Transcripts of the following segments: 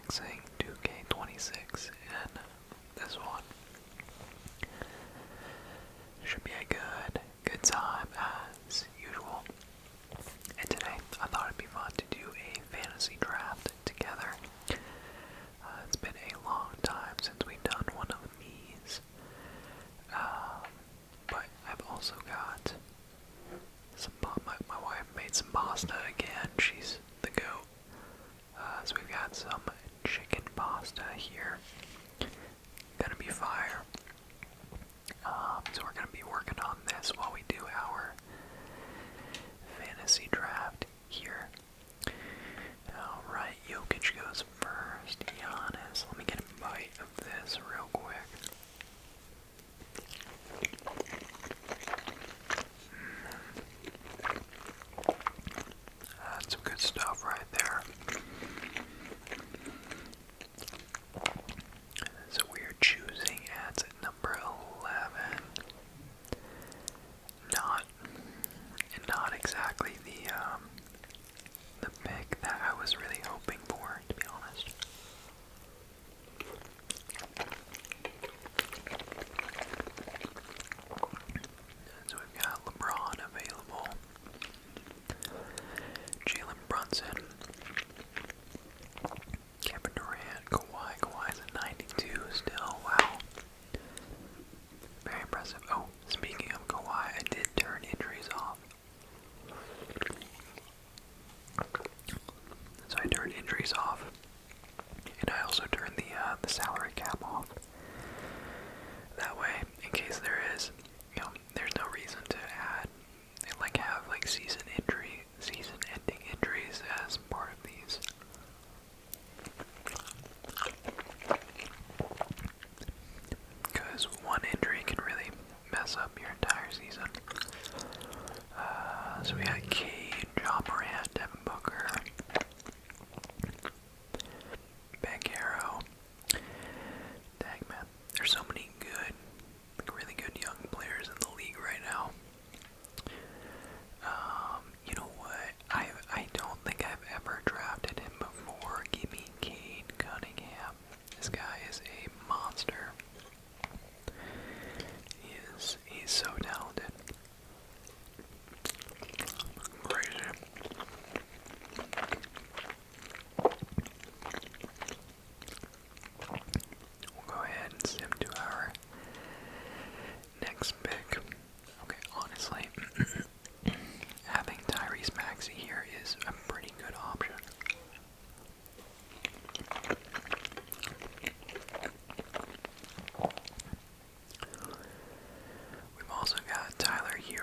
maxing 2K26 in this one. Should be a good time as usual. And today I thought it'd be fun to do a fantasy draft together. It's been a long time since we've done one of these. But I've also got some, my wife made some pasta again. She's the goat. So we've got some chicken pasta here. Gonna be fire. So we're gonna be working on this while we do our fantasy draft here. Alright, Jokic goes first. Giannis. Let me get a bite of this real quick. That's some good stuff right there. So we're choosing at number 11. Not exactly the pick that I was really hoping for, to be honest. So we've got LeBron available. Jalen Brunson. Kevin Durant. Kawhi. Kawhi's at 92 still. Wow. Very impressive. Oh, speaking of Kawhi, I did turn injuries off. So I turned injuries off, and I also turned the salary cap off. That way, in case there is, there's no reason to add, have season-ending injuries as part of these. Because one injury can really mess up your entire season. So we got Cade, John Morant, Devin Booker, Banchero. Dang, man. There's so many good, really good young players in the league right now. You know what? I don't think I've ever drafted him before. Give me Cade Cunningham. This guy is a monster. He's so talented. Crazy. We'll go ahead and sim to our next pick. Okay, honestly, having Tyrese Maxey here is a pretty good option. We've also got Tyler Hero.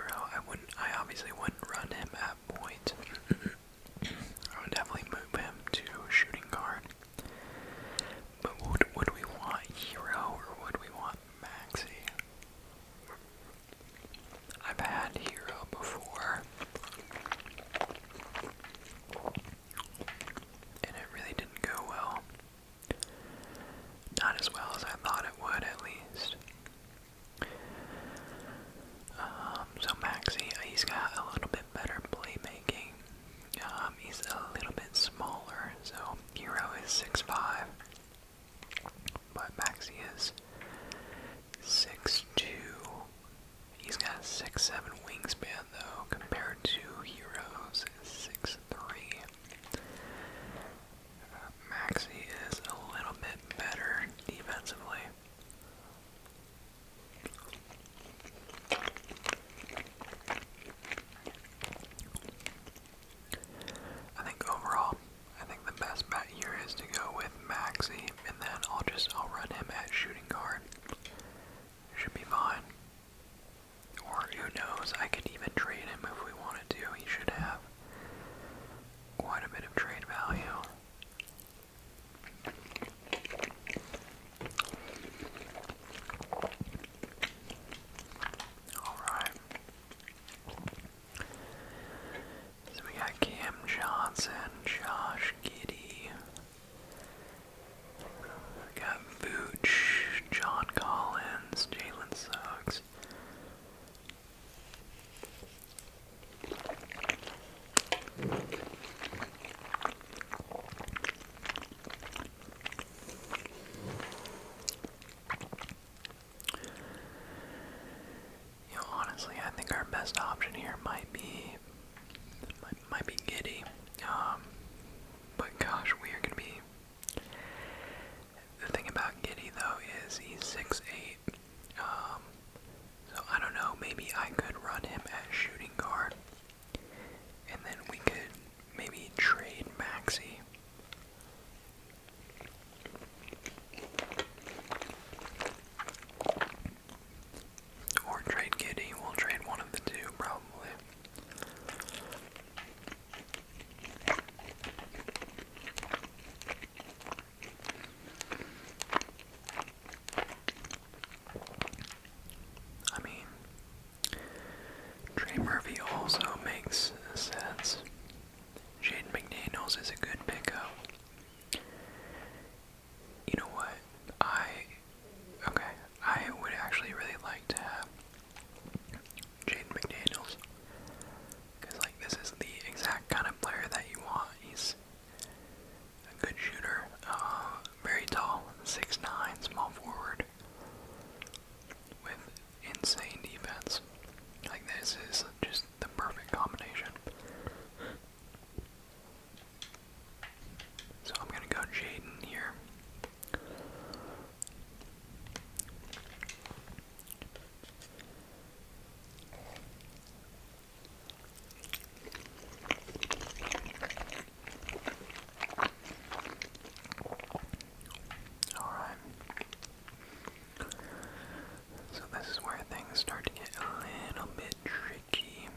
I obviously wouldn't run him at point. I would definitely move him to shooting guard. But would we want Hero or would we want Maxey? I've had Hero before, and it really didn't go well. Not as well as I thought it would, at least. So Maxey, he's got a little bit better playmaking. He's a little bit smaller, so Hero is 6'5", but Maxey is 6'2". He's got a 6'7" wingspan though, compared to Hero's 6'3". Maxey is a little bit better defensively. I think overall, the best bet here is to go with Maxey, and then I'll run him at shooting guard. Should be fine. Or who knows, I could even trade him if we wanted to. He should have quite a bit of trade value. might be giddy. But gosh, we are gonna be. The thing about Giddy though is he's 6'8". So I don't know. Maybe I could run him at shooting guard, and then we could maybe trade Maxi. Or trade Giddy. We'll trade one of the two, probably. I mean, Trey Murphy also makes sense. Jaden McDaniels is a good pickup. You know what? I would actually really like to have Jaden McDaniels. Because, like, this is the exact kind of player that you want. He's a good shooter. Very tall, 6'9", small forward. With insane defense. Like, this is just the perfect combination. So I'm gonna go Jaden here. Alright. So this is where things start to get a little bit tricky.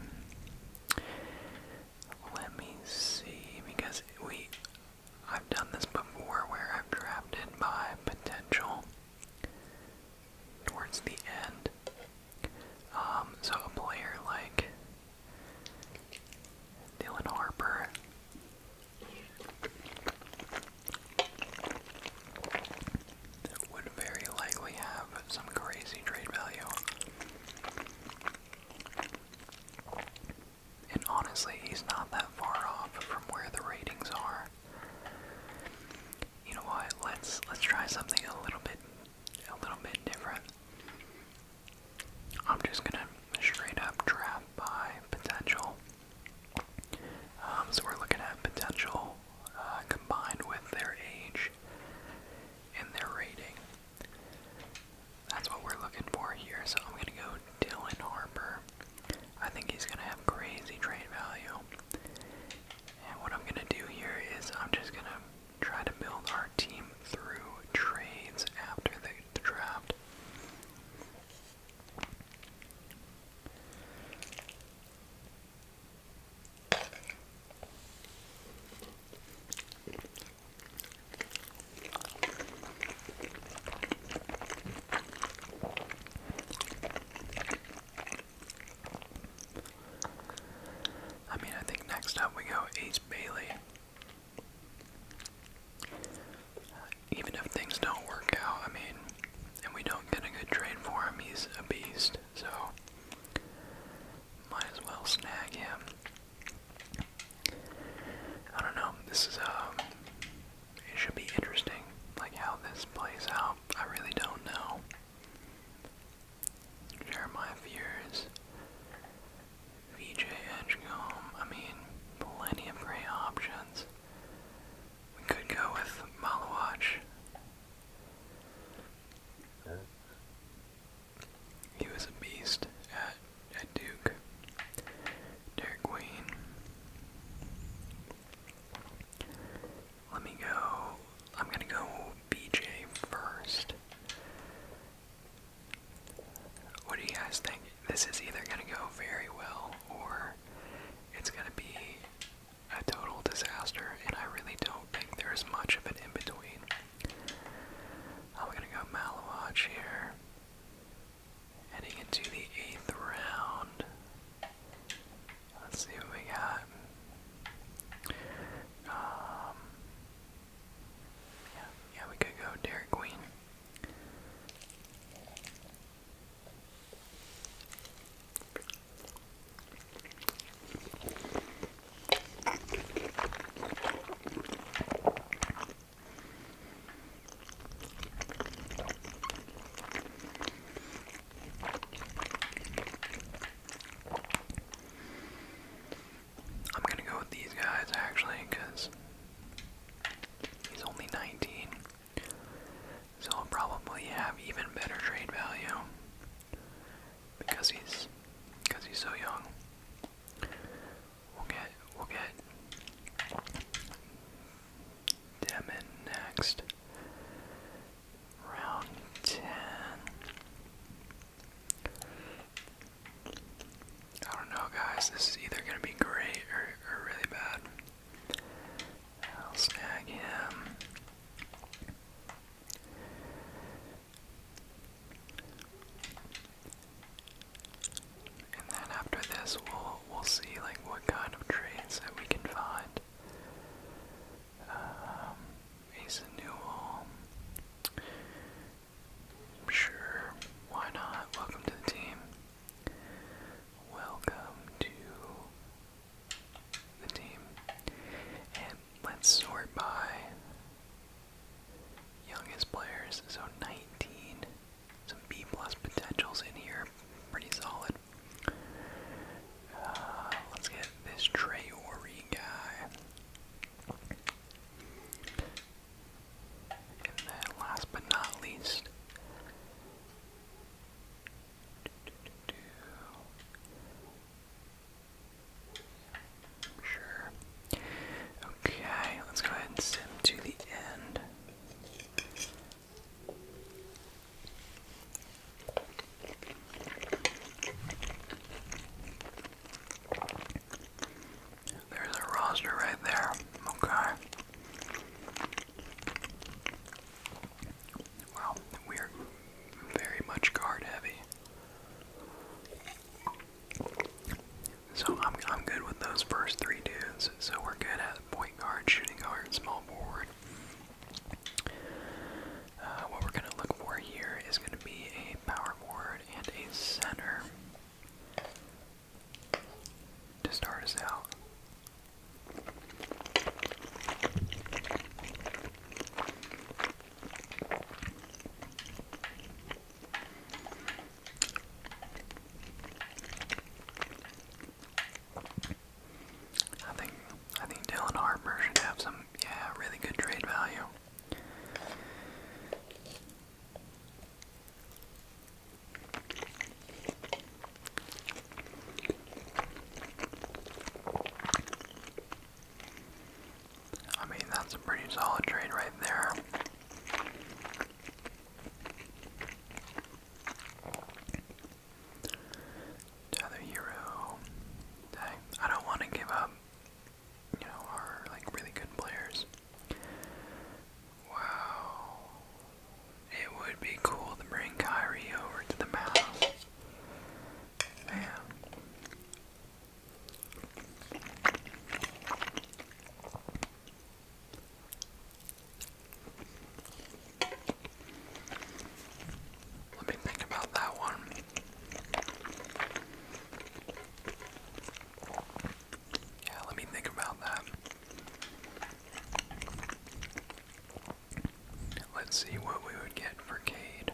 Let me see, because I've done this before where I've drafted by potential towards the end. So a player like Dylan Harper would very likely have some crazy trade value. And honestly, he's not that far off from where the ratings are. You know what? Let's try something a little bit different. I'm just gonna straight up draft by potential. So we're looking at potential combined with their age and their rating. That's what we're looking for here. So I'm gonna go Dylan Harper. I think he's gonna have crazy trade value. And what I'm gonna do here is I'm just gonna try to build our team through trades have even better trade value because he's so young. We'll get Demon next. Round 10. I don't know, guys. This is either gonna be great or really bad. I'll snag him. And then after this, we'll see like what kind of trades that we can find. Ace and Newell. Sure, why not? Welcome to the team. Welcome to the team. And let's sort by youngest players. So 19. Some B plus potentials in here. Pretty solid. Let's get this Traore guy. And then last but not least, sure. Okay, let's go ahead and sim to the end. There's a roster right there. Okay. Wow, we're very much guard heavy. So I'm good with those first three dudes. So we're good at point guard, shooting guard, small forward. What we're gonna look for here is gonna be a power forward and a center to start us out. I think Dylan Harper should have some, really good trade value. I mean, that's a pretty solid trade right there. Tyler Hero. Dang, I don't want to give up, our like really good players. Wow. It would be cool to bring Kyrie over to the Mavs. Man. Let me think about that one. Yeah, let me think about that. Let's see what we would get for Cade.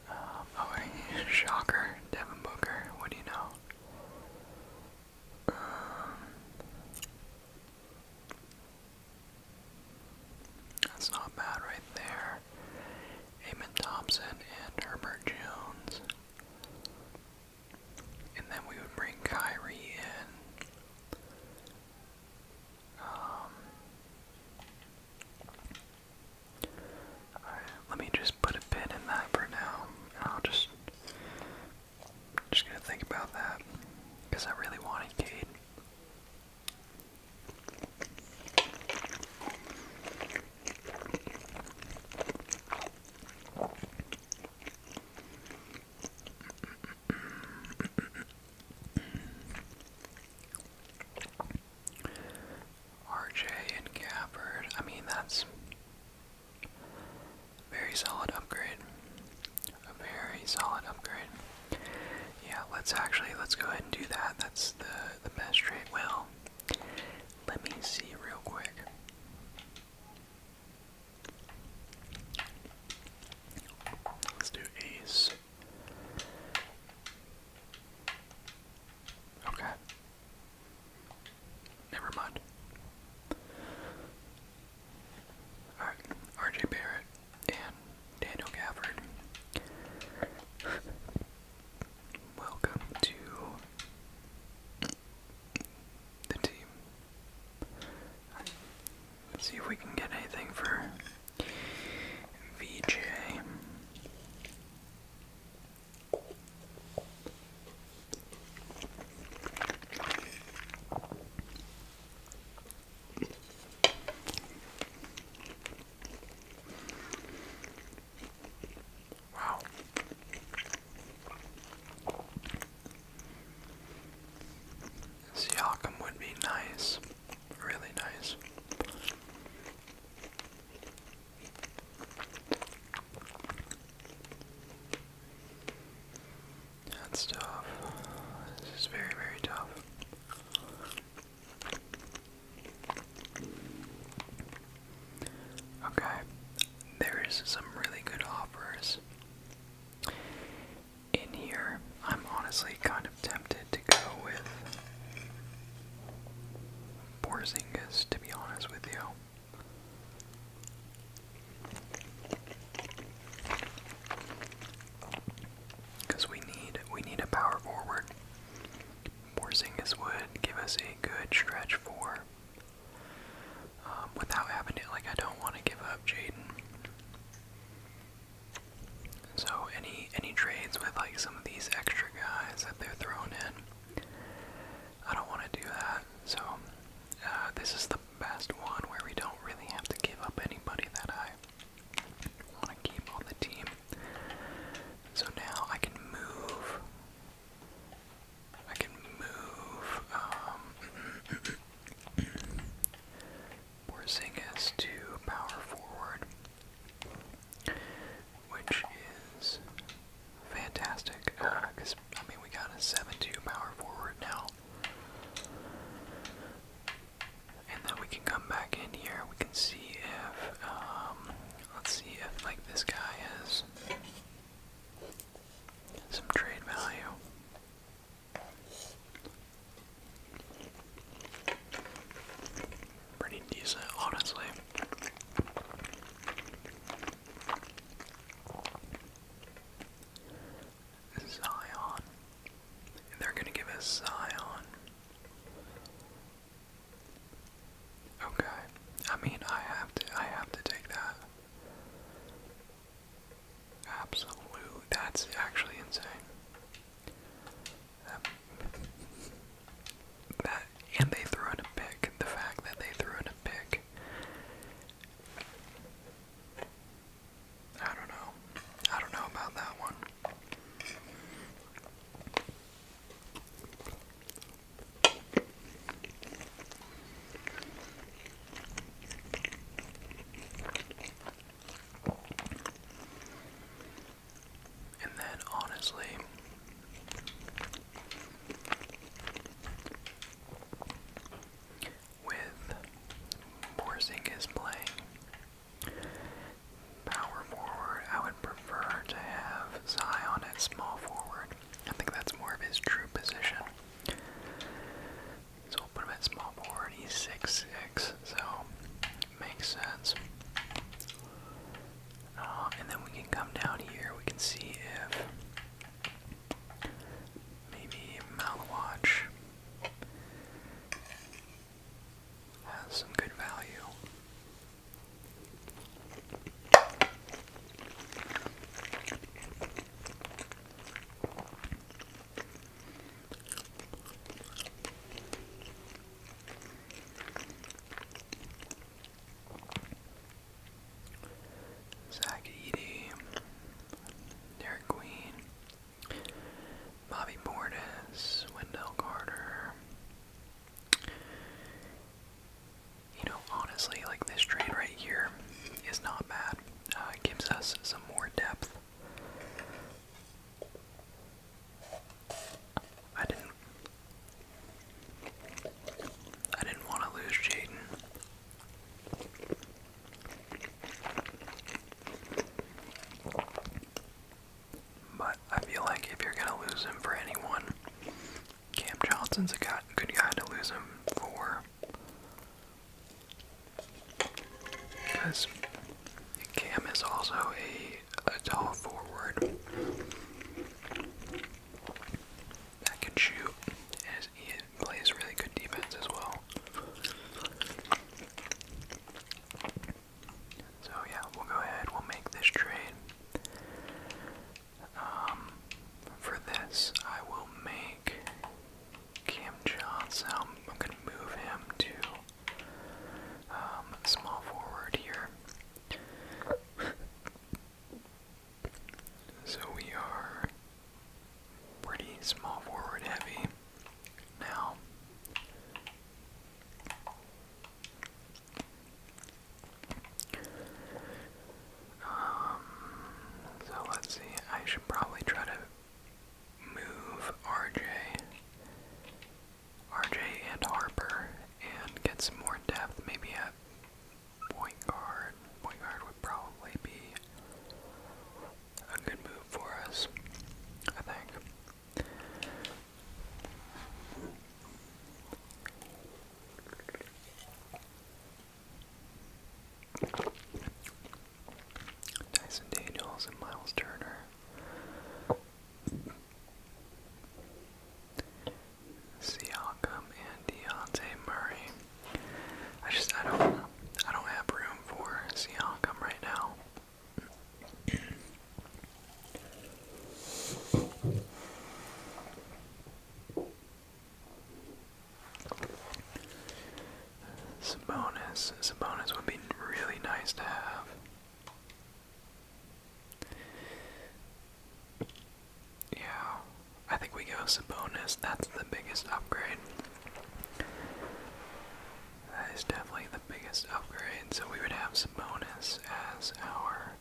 Oh, shocker. Devin Booker, what do you know? That's not bad right there. Eamon Thompson and Herbert Jones. And then we would bring Kyrie in. Alright, let me just put a pin in that for now. And I'll just gonna think about that. Because I really wanted Cade. RJ and Gafford. I mean, that's a very solid upgrade. A very solid upgrade. Yeah, let's go ahead and do that. That's the best trade. Well, let me see real quick. Let's do ace. Okay. Never mind. Alright, RJ See if we can get anything for VJ. Wow. Siakam would be nice. Really nice. That's tough. This is very, very tough. Okay. There is some really good offers in here. I'm honestly kind of tempted to go with Porzingis, to be honest with you. Because we need a power forward. Porzingis would give us a good stretch for without having to, like, I don't want to give up Jaden. So any trades with like some of these extra guys that they're throwing in, I don't want to do that. So this is the best one where we don't really have to give up anybody that I want to keep on the team. So now I can move. Porzingis to power forward, which is fantastic. Because I mean, we got a 7-2 power forward now. And then we can come back in here. We can see if, let's see if like this guy has some trade value. Pretty decent, honestly. Zion. They're gonna give us Zion. Okay. I mean, I have to take that. Absolute. That's actually insane. That, and they threw in a pick. The fact that they threw in a pick. I don't know. I don't know about that one. And then, honestly, with Porzingis playing power forward, I would prefer to have Zion at small forward. I think that's more of his true position. So we'll put him at small forward. He's 6'6", so makes sense. And then we can come down here. We can see if maybe Malawatch has some good value. Zach Edey, Derek Queen, Bobby Portis, Wendell Carter. You know, honestly, like this trade right here is not bad. It gives us some more depth. I didn't want to lose Jaden. But I feel like if you're gonna lose him for anyone, Cam Johnson's a good guy to lose him for. Because Cam is also a tall forward that can shoot, and he plays really good defense as well. Dyson Daniels and Miles Turner. Siakam and Deontay Murray. I don't have room for Siakam right now. Sabonis would be really nice to have. Yeah, I think we go Sabonis. That's the biggest upgrade. That is definitely the biggest upgrade. So we would have Sabonis as our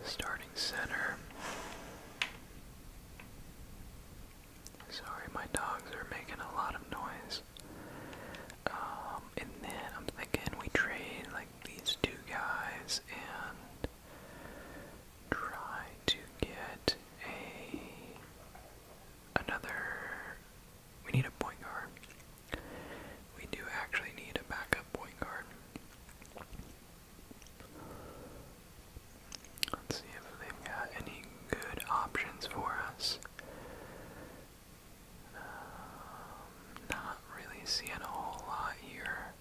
starting center. Sorry, my dogs are making a lot of noise. And then I'm thinking we trade like these two guys and try to get another. We need a point guard. We do actually need a backup point guard. Let's see if they've got any good options for us. Not really seeing a whole lot here.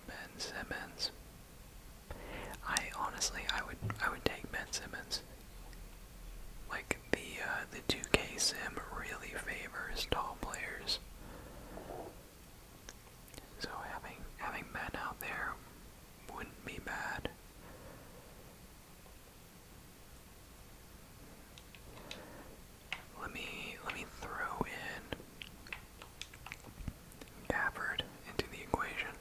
Ben Simmons. I would take Ben Simmons. Like the 2K sim really favors tall players. So having Ben out there wouldn't be bad. Let me throw in Gafford into the equation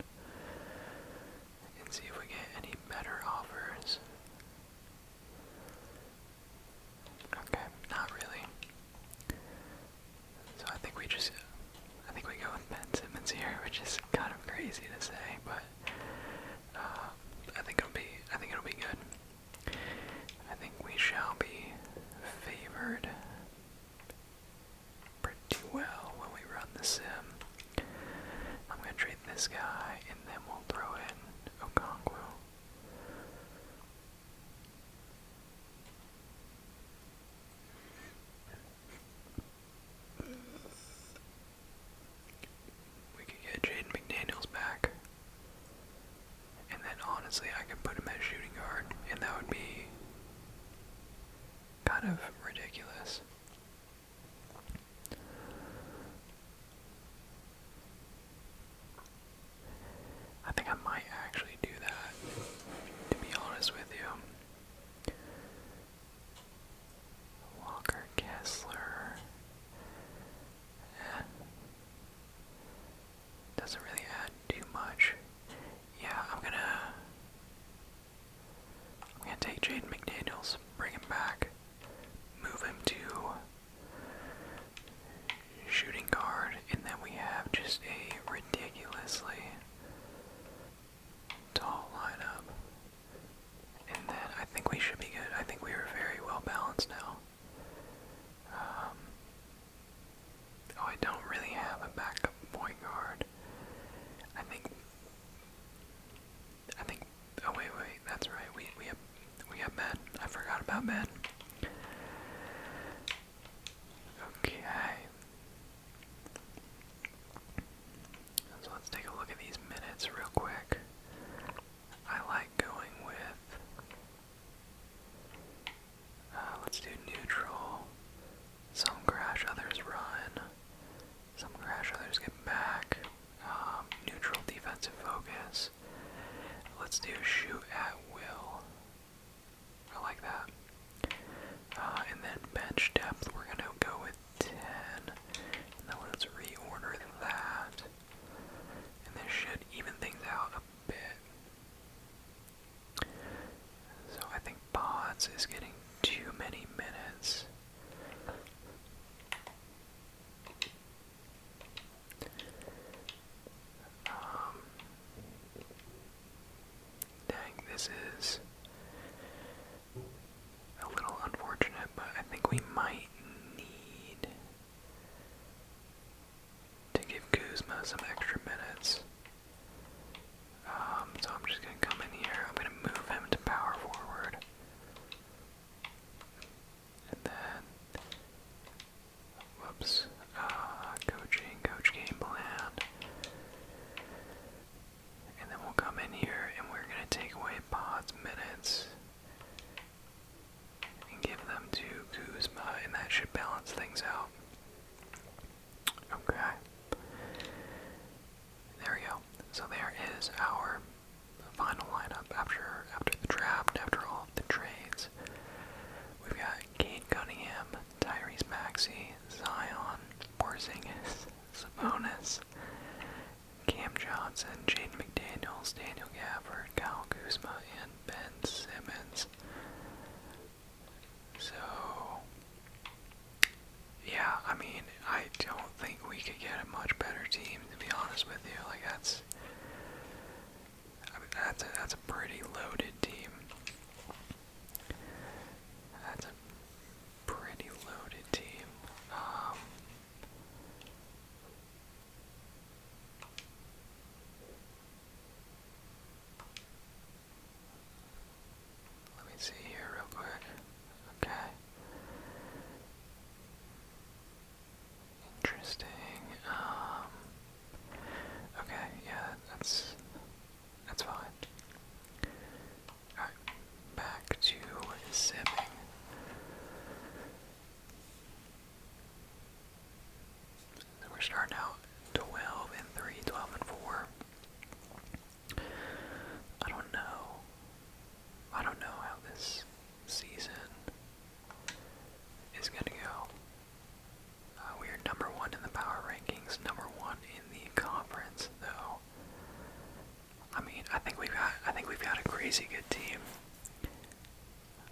and see if we get any better offers. Okay, not really. So I think we go with Ben Simmons here, which is kind of crazy to say, but I think it'll be good. I think we shall be favored pretty well when we run the sim. I'm gonna trade this guy and then we'll throw in Okongwu. We could get Jaden McDaniels back. And then honestly I could put him at shooting guard and that would be kind of ridiculous. I think I might actually do that, to be honest with you. Walker Kessler. Doesn't really add too much. Yeah, I'm gonna take Jaden McDaniels, bring him back, move him to shooting guard, and then we have just a ridiculously tall lineup. And then I think we should be good. I think we are very well balanced now. Oh, I don't really have a backup point guard. I think. Oh wait, that's right. We have Ben. I forgot about Ben. Okay. So let's take a look at these minutes real quick. I like going with. Let's do neutral. Some crash, others run. Some crash, others get back. Neutral defensive focus. Let's do shoot at will. I like that. And then bench depth, we're gonna go with 10. And then let's reorder that. And this should even things out a bit. So I think Pods is getting too many minutes. Dang, this is a little unfortunate, but I think we might need to give Kuzma some extra minutes. Johnson, Jaden McDaniels, Daniel Gafford, Kyle Kuzma, and Ben Simmons. So, yeah, I mean, I don't think we could get a much better team, to be honest with you. Like, that's a pretty loaded team. That's a pretty loaded team. Let me see here real quick. Okay. Interesting. Okay, yeah, that's fine. Alright, back to sipping. So we're starting out 12 and 3, 12 and 4. I don't know how this season is gonna go. We are number 1 in the power rankings, number 1 in the conference, though. I mean, I think we've got a crazy good team.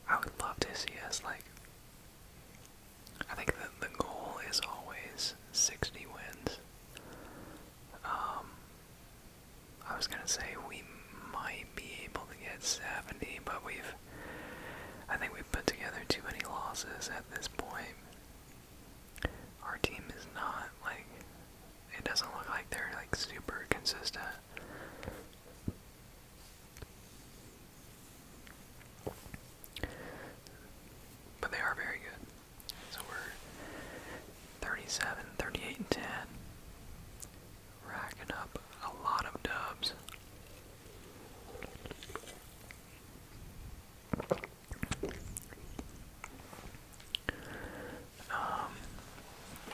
I would love to see us, like, I think the goal is always 60 wins. I was gonna say we might be able to get 70, but I think we've put together too many losses at this point. Our team is not, like, it doesn't look like they're, like, super consistent. But they are very good. So we're 37, 38, and 10. Racking up a lot of dubs.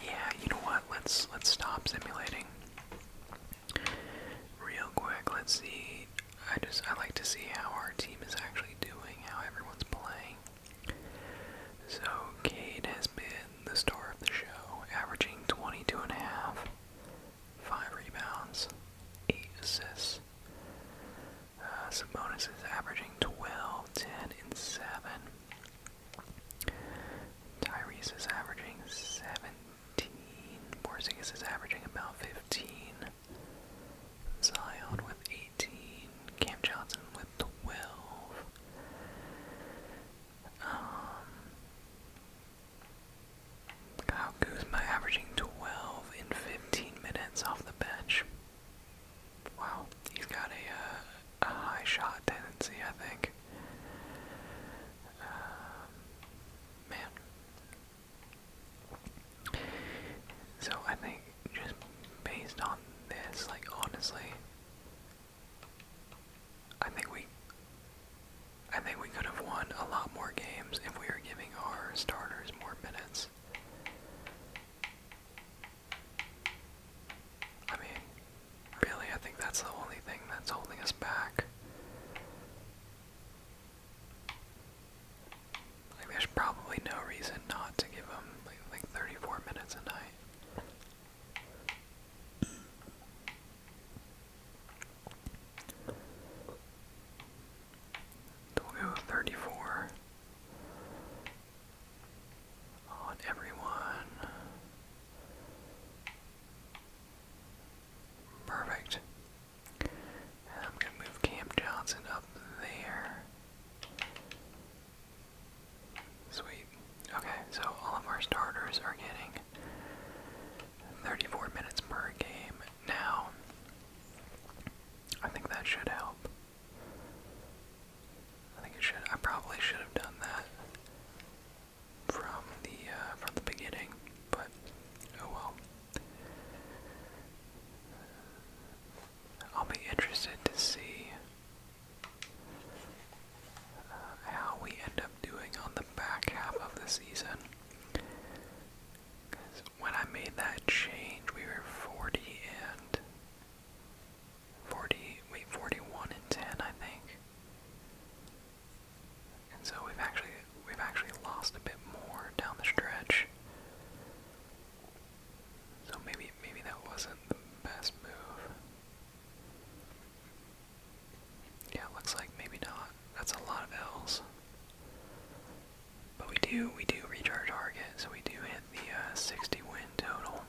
Yeah, you know what? Let's stop simulating real quick. Let's see. I like to see how our team is actually doing, how everyone's playing. So Cade has been the star of the show, averaging 22 and a half, 5 rebounds, 8 assists. Sabonis is averaging 12, 10, and 7. Tyrese is averaging 17. Porzingis is averaging about 15. Zion with 18. Cam Johnson with 12. Kyle Kuzma averaging 12 in 15 minutes off the bench. Wow, he's got a high shot tendency, I think. Man. So I think just based on this, like, honestly, I think we could have won a lot more games if we were giving our starters more minutes. I mean, really, I think that's the only thing that's holding us back. Like, there's probably no reason not to give them like 34 minutes a night. We'll go 34 on everyone. Perfect. And I'm going to move Cam Johnson up there. Sweet. Okay, so all of our starters are getting 34 minutes per game. Now, I think that should help. I think it should. I probably should have done that from the beginning, but oh well. I'll be interested to see how we end up doing on the back half of the season. Because when I made that change, we were 41 and 10, I think. And so we've actually lost a bit more down the stretch. So maybe that wasn't the best move. we do reach our target, so we do hit the 60 win total.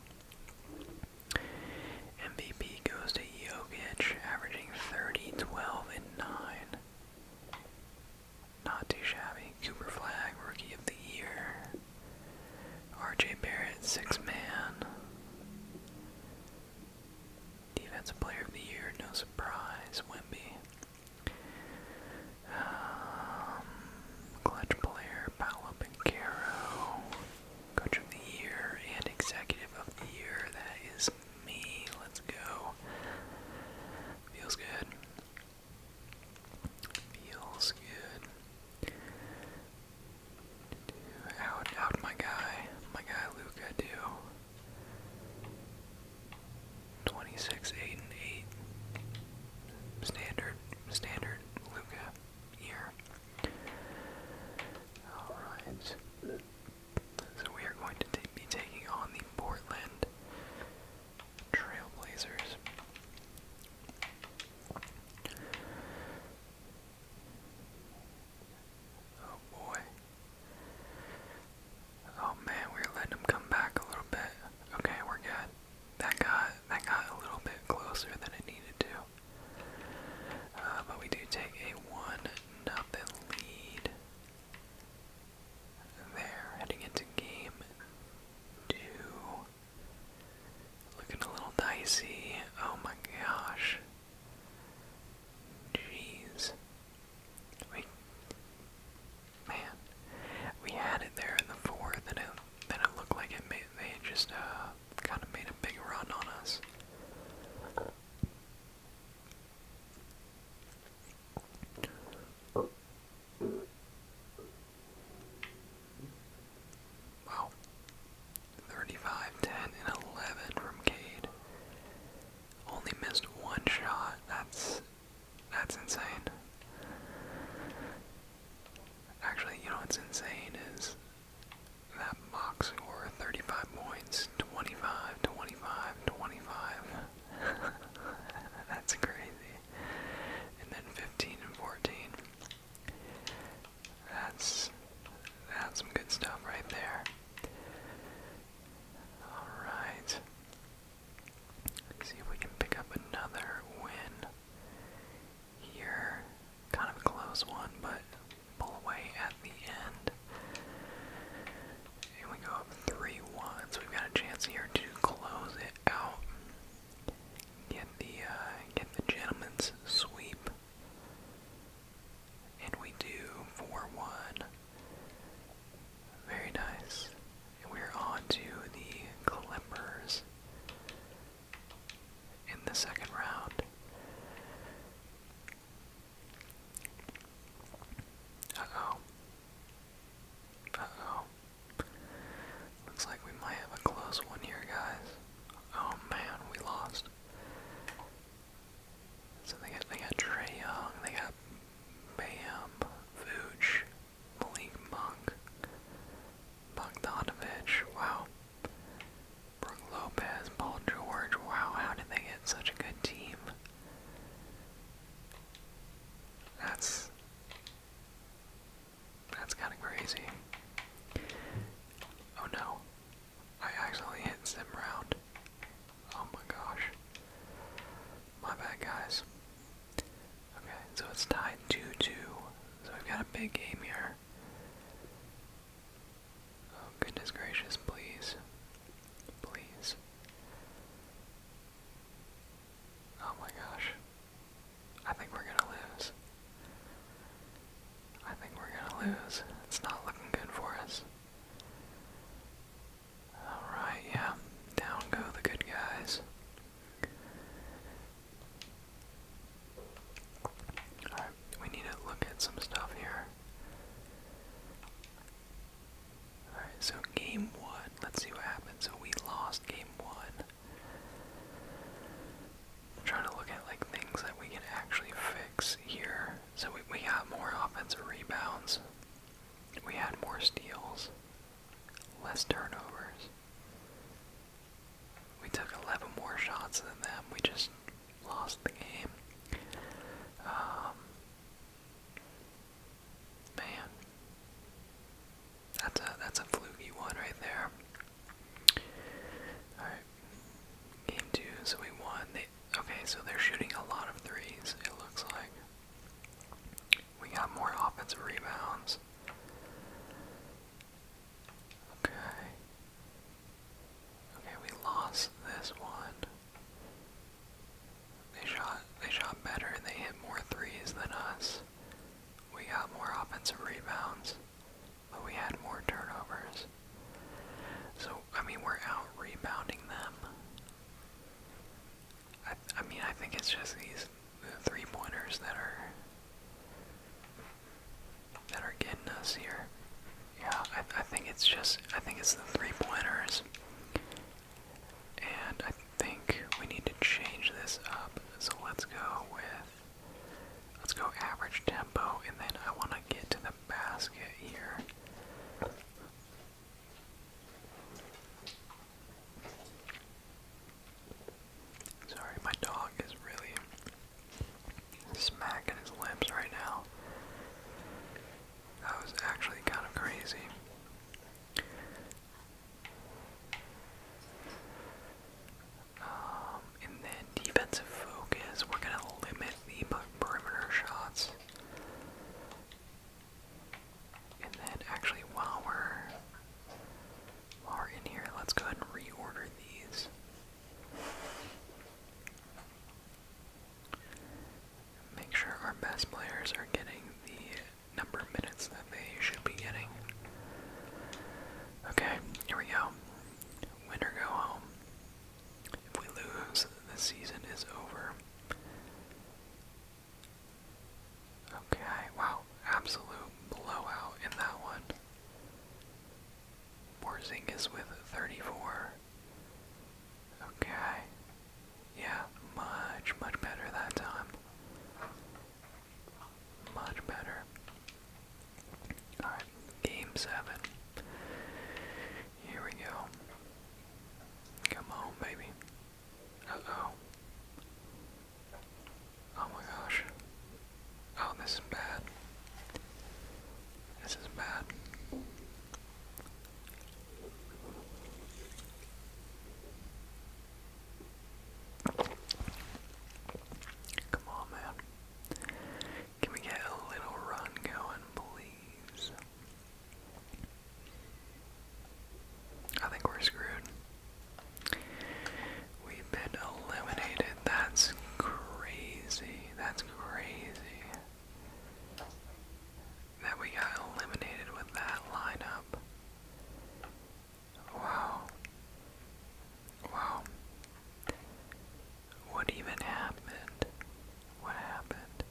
MVP goes to Jokic, averaging 30, 12, and 9. Not too shabby. Cooper Flag, Rookie of the Year. RJ Barrett, 6-man. Defensive Player of the Year, no surprise. Wemby. Clutch Player, Paolo Banchero. Coach of the Year and Executive of the Year, that is me. Let's go. Feels good. Feels good. Out my guy Luka do. 26, 8, and 8. Standard Luka year. Alright. So we are going to be taking on the Portland Trailblazers. Oh boy. Oh man, we're letting them come back a little bit. Okay, we're good. That got a little bit closer than it needed to. But we do take a 1-0 lead. There, heading into game 2. Looking a little dicey. Oh my gosh. Jeez. Man, we had it there in the 4th, and then it looked like they just kind of made a big run on us. Wow. 35, 10, and 11 from Cade. Only missed one shot. That's insane. Actually, you know what's insane is that box score, 35 points, 25, 25, 25. That's crazy. And then 15 and 14. That's some good stuff right there. Alright. See if we can pick up another win here. Kind of a close one, but pull away at the end. And we go up 3-1, so we've got a chance here to close it out. Get the gentleman's sweep. And we do 4-1. Very nice. And we're on to the Clippers in the second round. Uh-oh. Uh-oh. Looks like we might have a close one here, guys. Oh man, we lost. So they got Trae Young, they got Bam, Vooch, Malik Monk, Bogdanovich, wow. Brook Lopez, Paul George, wow, how did they get such a good team? That's kind of crazy. Oh no. I accidentally hit sim round. Oh my gosh. My bad, guys. Okay, so it's tied 2-2. So we've got a big game here. Oh, goodness gracious, please. Please. Oh my gosh. I think we're gonna lose. I think we're gonna lose. It's not looking good for us. Alright, yeah. Down go the good guys. Alright, we need to look at some stuff here. Alright, so game 1. Let's see what happens. So we lost game 1. I'm trying to look at like things that we can actually fix here. So we got more offensive rebounds. We had more steals. Less turnovers. We took 11 more shots than them. We just lost the game. Man. That's a shooting a lot of threes, it looks like. We got more offensive rebounds. Okay. Okay, we lost this one. They shot better and they hit more threes than us. We got more offensive rebounds, but we had more turnovers. So, I mean, we're out rebounding them. I mean, I think it's just these three-pointers that are getting us here. Yeah, I think it's the three-pointers. And I think we need to change this up. So let's go average tempo, and then I want to get to the basket here. Sorry, my dog is really smacking his lips right now. That was actually kind of crazy. And then defensive focus, we're going to limit the perimeter shots. And then actually while we're in here, let's go ahead and reorder these. Make sure our best players are getting the number of minutes that they should be getting. Okay, here we go. Win or go home. If we lose, the season is over. Okay, wow, absolute blowout in that one. Porzingis with 34. Okay, yeah, much better that time. Much better. Alright, game 7. Here we go. Come on, baby. Uh-oh. Oh my gosh. Oh, this is bad. This is bad. Come on, man. Can we get a little run going, please? I think we're screwed. We've been eliminated. That's crazy. That's crazy. That we got eliminated with that lineup. Wow. Wow. What even happened? What happened?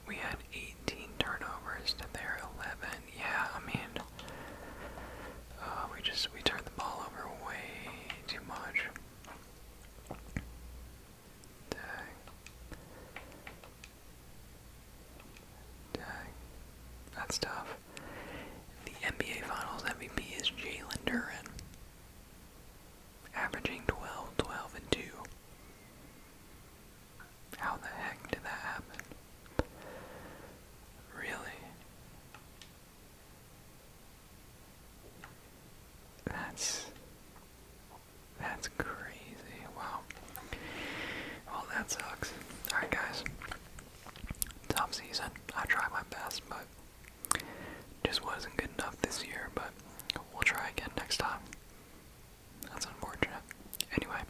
We had 18 turnovers to their 11. Yeah, I mean, we turned the ball over way too much. Dang. Dang. That's tough. The NBA Finals MVP is Jalen Duren, averaging 12, 12, and 2. How the heck did that happen? Really? That's crazy. Wow. Well, that sucks. Alright, guys. Tough season. I tried my best, but just wasn't good enough this year, but we'll try again next time. That's unfortunate. Anyway,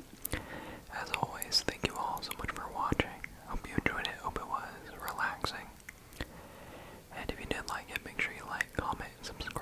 as always, thank you all so much for watching. Hope you enjoyed it. Hope it was relaxing. And if you did like it, make sure you like, comment, and subscribe.